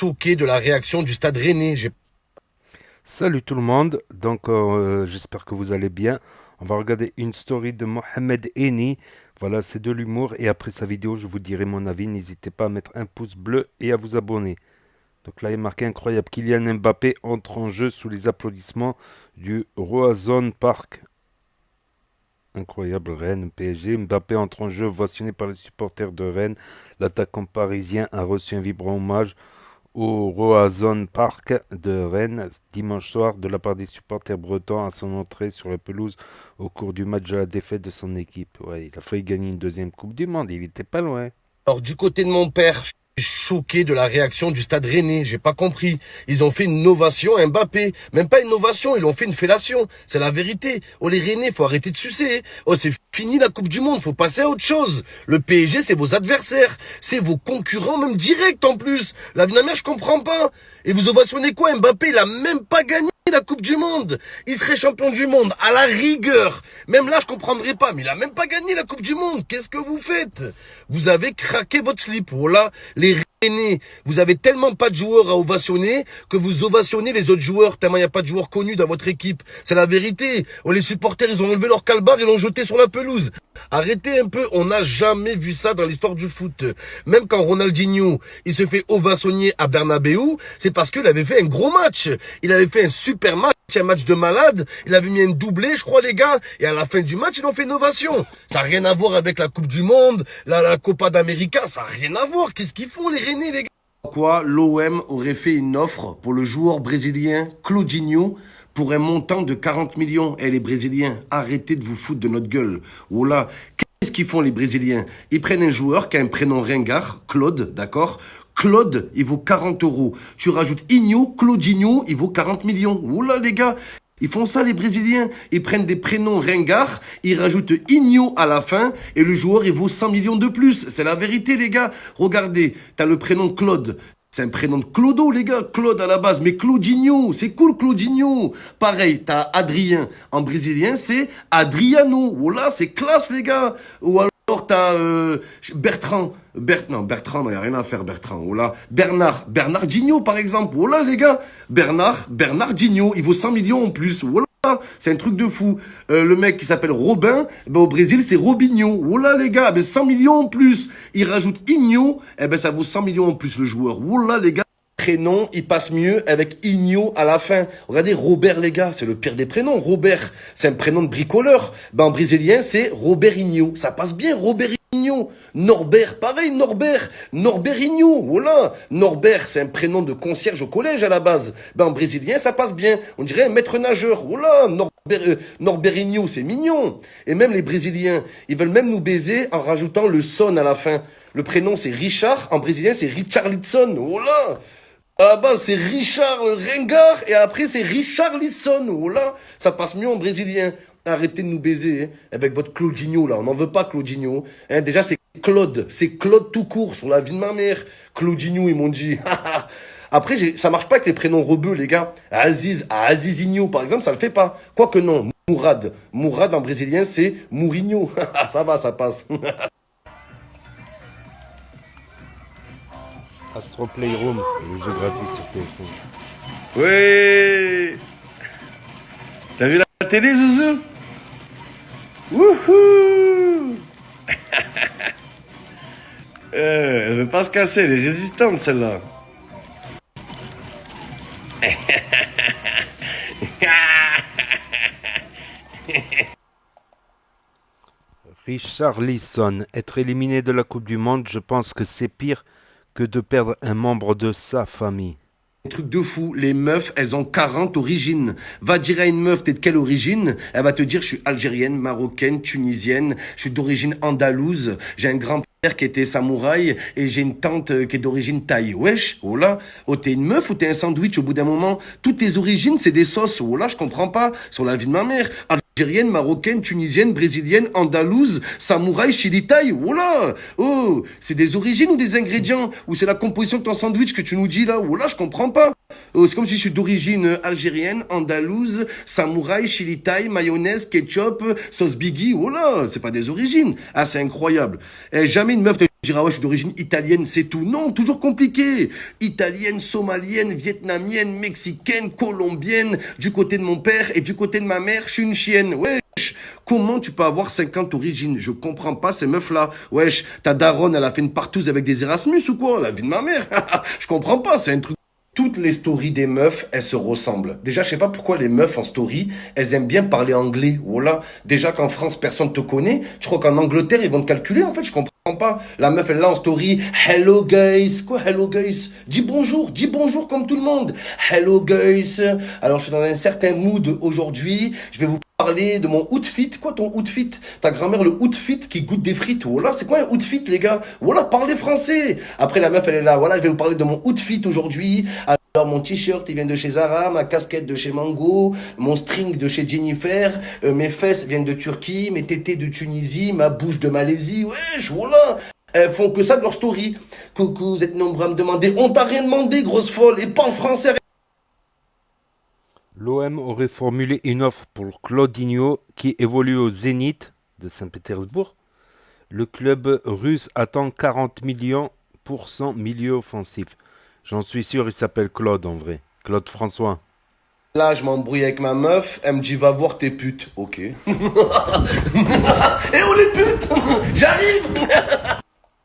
choqué de la réaction du Stade Rennais. Salut tout le monde, donc j'espère que vous allez bien. On va regarder une story de Mohamed Eni. Voilà, c'est de l'humour et après sa vidéo, je vous dirai mon avis. N'hésitez pas à mettre un pouce bleu et à vous abonner. Donc là, il est marqué incroyable. Kylian Mbappé entre en jeu sous les applaudissements du Roazhon Park. Incroyable, Rennes, PSG. Mbappé entre en jeu, ovationné par les supporters de Rennes. L'attaquant parisien a reçu un vibrant hommage au Roazhon Park de Rennes dimanche soir de la part des supporters bretons à son entrée sur la pelouse au cours du match de la défaite de son équipe. Ouais, il a failli gagner une deuxième Coupe du Monde, il était pas loin. Alors, du côté de mon père, je suis choqué de la réaction du Stade Rennais. J'ai pas compris. Ils ont fait une ovation à Mbappé. Même pas une ovation, ils ont fait une fellation. C'est la vérité. Oh, les Rennais, faut arrêter de sucer. Oh, c'est fini la Coupe du Monde. Faut passer à autre chose. Le PSG, c'est vos adversaires. C'est vos concurrents, même directs en plus. La vie de ma mère, je comprends pas. Et vous ovationnez quoi? Mbappé, il a même pas gagné la Coupe du Monde. Il serait champion du monde, à la rigueur. Même là, je comprendrais pas, mais il a même pas gagné la Coupe du Monde. Qu'est-ce que vous faites? Vous avez craqué votre slip. Voilà, les Rennais. Vous avez tellement pas de joueurs à ovationner que vous ovationnez les autres joueurs tellement il n'y a pas de joueurs connus dans votre équipe. C'est la vérité. Oh, les supporters, ils ont enlevé leur calbar et l'ont jeté sur la pelouse. Arrêtez un peu, on n'a jamais vu ça dans l'histoire du foot. Même quand Ronaldinho, il se fait ovationner à Bernabeu, c'est parce qu'il avait fait un gros match. Il avait fait un super match, un match de malade. Il avait mis un doublé, je crois, les gars. Et à la fin du match, ils ont fait une ovation. Ça n'a rien à voir avec la Coupe du Monde, la Copa d'América. Ça n'a rien à voir. Qu'est-ce qu'ils font, les Rennais, les gars? Quoi, l'OM aurait fait une offre pour le joueur brésilien Claudinho pour un montant de 40 millions. Eh, les Brésiliens, arrêtez de vous foutre de notre gueule. Oh là, qu'est-ce qu'ils font les Brésiliens? Ils prennent un joueur qui a un prénom ringard, Claude, d'accord? Claude, il vaut 40 euros. Tu rajoutes Igno, Claudinho, il vaut 40 millions. Oh là, les gars, ils font ça, les Brésiliens. Ils prennent des prénoms ringards, ils rajoutent Igno à la fin, et le joueur, il vaut 100 millions de plus. C'est la vérité, les gars. Regardez, t'as le prénom Claude. C'est un prénom de Clodo, les gars. Claude à la base, mais Claudinho, c'est cool, Claudinho. Pareil, t'as Adrien. En brésilien, c'est Adriano. Voilà, c'est classe, les gars. Ou alors, t'as Bertrand. Non, Bertrand, il n'y a rien à faire, Bertrand. Voilà. Bernard. Bernardinho, par exemple. Voilà, les gars. Bernardinho. Il vaut 100 millions en plus. Voilà. C'est un truc de fou. Le mec qui s'appelle Robin, ben au Brésil, c'est Robinho. Oh là, les gars, ben 100 millions en plus. Il rajoute Igno, eh ben ça vaut 100 millions en plus, le joueur. Oh là, les gars. Prénom, il passe mieux avec Igno à la fin. Regardez, Robert, les gars, c'est le pire des prénoms. Robert, c'est un prénom de bricoleur. Ben, en brésilien, c'est Roberinho. Ça passe bien, Roberinho. Norbert, pareil, Norbert. Norberinho, voilà. Norbert, c'est un prénom de concierge au collège à la base. Ben, en brésilien, ça passe bien. On dirait un maître nageur. Voilà, Norberinho, c'est mignon. Et même les Brésiliens, ils veulent même nous baiser en rajoutant le son à la fin. Le prénom, c'est Richard. En brésilien, c'est Richarlison. Voilà. À la base, c'est Richard le ringard et après, c'est Richard Lisson. Oh là, ça passe mieux en brésilien. Arrêtez de nous baiser hein, avec votre Claudinho, là. On n'en veut pas, Claudinho. Hein, déjà, c'est Claude. C'est Claude tout court, sur la vie de ma mère. Claudinho, ils m'ont dit. Après, ça marche pas avec les prénoms rebeux, les gars. Azizinho, par exemple, ça le fait pas. Quoique non, Mourad. Mourad, en brésilien, c'est Mourinho. Ça va, ça passe. Astro Playroom, le jeu gratuit sur PS5. Oui. T'as vu la télé, Zouzou? Wouhou. Elle veut pas se casser, elle est résistante, celle-là. Richarlison, être éliminé de la Coupe du Monde, je pense que c'est pire que de perdre un membre de sa famille. Un truc de fou, les meufs, elles ont 40 origines. Va dire à une meuf, t'es de quelle origine? Elle va te dire, je suis algérienne, marocaine, tunisienne, je suis d'origine andalouse, j'ai un grand-père qui était samouraï et j'ai une tante qui est d'origine thaï. Wesh, oh là, oh t'es une meuf ou t'es un sandwich au bout d'un moment? Toutes tes origines, c'est des sauces. Oh là, je comprends pas. Sur la vie de ma mère. Algérienne, marocaine, tunisienne, brésilienne, andalouse, samouraï, chili thaï. Oh là, oh, c'est des origines ou des ingrédients? Ou c'est la composition de ton sandwich que tu nous dis là? Oh là, je comprends pas. Oh, c'est comme si je suis d'origine algérienne, andalouse, samouraï, chili thaï, mayonnaise, ketchup, sauce biggie. Oh là, c'est pas des origines. Ah, c'est incroyable. Et jamais une meuf te Dire, ah ouais, je suis d'origine italienne, c'est tout. Non, toujours compliqué. Italienne, somalienne, vietnamienne, mexicaine, colombienne, du côté de mon père et du côté de ma mère, je suis une chienne. Wesh, comment tu peux avoir 50 origines? Je comprends pas ces meufs-là. Wesh, ta daronne, elle a fait une partouze avec des Erasmus ou quoi? La vie de ma mère. Je comprends pas, c'est un truc. Toutes les stories des meufs, elles se ressemblent. Déjà, je sais pas pourquoi les meufs en story, elles aiment bien parler anglais. Voilà. Déjà qu'en France, personne te connaît. Je crois qu'en Angleterre, ils vont te calculer. En fait, je comprends pas. La meuf, elle est là en story. Hello guys. Quoi, hello guys? Dis bonjour comme tout le monde. Hello guys. Alors, je suis dans un certain mood aujourd'hui. Je vais vous parler de mon outfit. Quoi ton outfit? Ta grand-mère, le outfit qui goûte des frites. Voilà, c'est quoi un outfit, les gars? Voilà, parlez français. Après, la meuf, elle est là. Voilà, je vais vous parler de mon outfit aujourd'hui. Alors, mon t-shirt, il vient de chez Zara, ma casquette de chez Mango, mon string de chez Jennifer, mes fesses viennent de Turquie, mes tétés de Tunisie, ma bouche de Malaisie. Wesh, voilà. Elles font que ça de leur story. Coucou, vous êtes nombreux à me demander. On t'a rien demandé, grosse folle, et pas en français. L'OM aurait formulé une offre pour Claudinho qui évolue au Zénith de Saint-Pétersbourg. Le club russe attend 40 millions pour son milieu offensif. J'en suis sûr, il s'appelle Claude en vrai. Claude François. Là, je m'embrouille avec ma meuf, elle me dit va voir tes putes. Ok. Et oh les putes. J'arrive.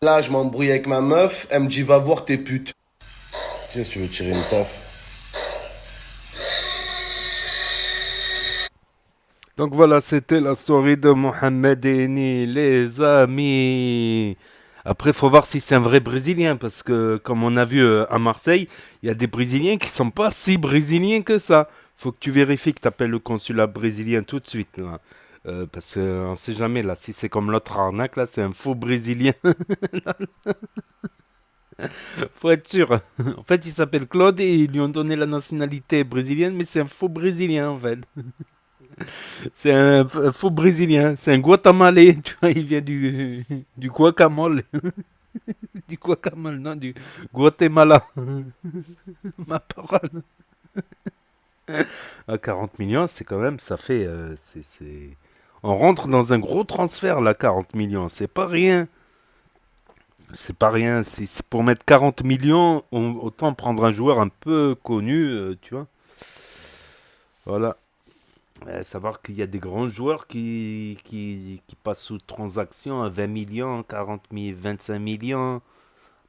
Là, je m'embrouille avec ma meuf, elle me dit va voir tes putes. Tiens, si tu veux tirer une taf. Donc voilà, c'était la story de Mohamed Eni, les amis. Après, faut voir si c'est un vrai Brésilien, parce que comme on a vu à Marseille, il y a des Brésiliens qui sont pas si brésiliens que ça. Faut que tu vérifies que tu appelles le consulat brésilien tout de suite, là. Parce qu'on sait jamais, là, si c'est comme l'autre arnaque, là, c'est un faux Brésilien. Faut être sûr. En fait, il s'appelle Claude et ils lui ont donné la nationalité brésilienne, mais c'est un faux Brésilien, en fait. C'est un faux Brésilien, c'est un Guatemalais, tu vois, il vient du guacamole. Du guacamole, non, du Guatemala. Ma parole. À 40 millions, c'est quand même, ça fait. On rentre dans un gros transfert là, 40 millions, c'est pas rien. C'est pas rien, c'est pour mettre 40 millions, autant prendre un joueur un peu connu, tu vois. Voilà. Savoir qu'il y a des grands joueurs qui passent sous transaction à 20 millions, 40 000, 25 millions.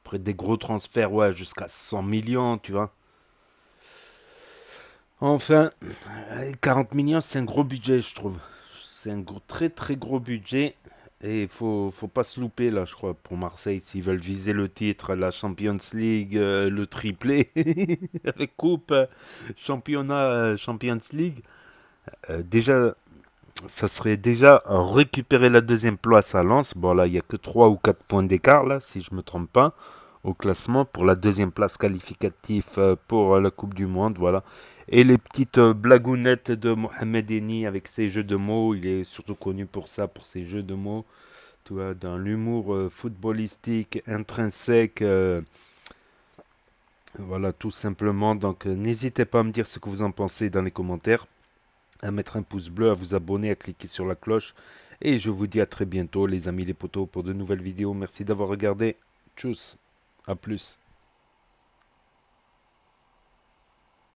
Après des gros transferts, ouais, jusqu'à 100 millions, tu vois. Enfin, 40 millions, c'est un gros budget, je trouve. C'est un très très gros budget. Et faut pas se louper, là, je crois, pour Marseille, s'ils veulent viser le titre, la Champions League, le triplé, avec coupe, championnat, Champions League. Déjà, ça serait déjà récupérer la deuxième place à Lens. Bon, là, il n'y a que 3 ou 4 points d'écart, là, si je ne me trompe pas, au classement pour la deuxième place qualificative pour la Coupe du Monde. Voilà. Et les petites blagounettes de Mohamed Eni avec ses jeux de mots. Il est surtout connu pour ça, pour ses jeux de mots. Tu vois, dans l'humour footballistique intrinsèque. Voilà, tout simplement. Donc, n'hésitez pas à me dire ce que vous en pensez dans les commentaires, à mettre un pouce bleu, à vous abonner, à cliquer sur la cloche. Et je vous dis à très bientôt les amis les potos pour de nouvelles vidéos. Merci d'avoir regardé. Tchuss, à plus.